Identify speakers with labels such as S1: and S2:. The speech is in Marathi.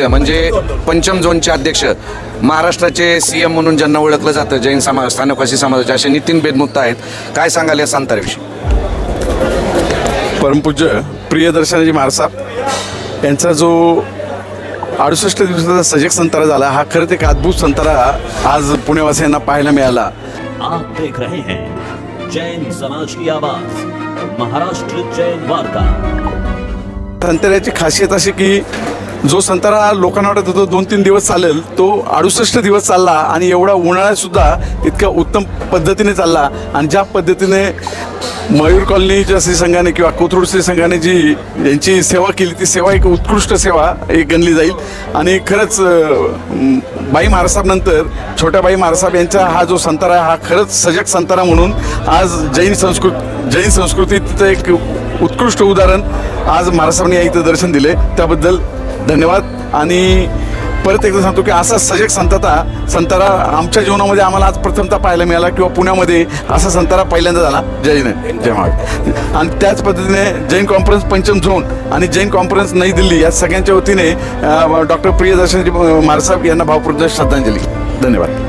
S1: म्हणजे पंचम झोनचे अध्यक्ष, महाराष्ट्राचे सीएम म्हणून ज्यांना ओळखलं जातं जैन समाज, स्थानकवासी समाजाचे, असे नितीन बेदमुक्त आहेत. काय सांगाल या संताराविषयी?
S2: परमपूज्य प्रियदर्शनाजी महाराज यांचा जो 68 दिवसाचा सजग संतारा झाला, हा खरंच एक अद्भुत संतारा आज पुणेवासियांना पाहायला मिळाला.
S3: आप देख रहे हैं जैन समाज की आवाज, महाराष्ट्र जैन वार्ता.
S2: संताऱ्याची खासियत अशी की जो संतारा लोकांना वाटत होता 2-3 दिवस चालेल, तो 68 दिवस चालला आणि एवढा उन्हाळ्यात सुद्धा इतक्या उत्तम पद्धतीने चालला. आणि ज्या पद्धतीने मयूर कॉलनीच्या श्री संघाने किंवा कोथरूड श्री संघाने जी यांची सेवा केली, ती सेवा एक उत्कृष्ट सेवा एक गणली जाईल. आणि खरंच बाई महाराजसाहेब नंतर छोट्या बाई महाराजसाहेब यांचा हा जो संतारा हा खरंच सजग संतारा म्हणून आज जैन संस्कृतीचं एक उत्कृष्ट उदाहरण आज महाराजसाहेबांनी इथं दर्शन दिले, त्याबद्दल धन्यवाद. आणि परत एकदा सांगतो की असा सजग संतारा आमच्या जीवनामध्ये आम्हाला आज प्रथमतः पाहायला मिळाला, किंवा पुण्यामध्ये असा संतारा पहिल्यांदा झाला जय महाराज. आणि त्याच पद्धतीने जैन कॉन्फरन्स पंचम झोन आणि जैन कॉन्फरन्स नई दिल्ली या सगळ्यांच्या वतीने डॉक्टर प्रियदर्शनजी महाराज साहेब यांना भावपूर्ण श्रद्धांजली. धन्यवाद.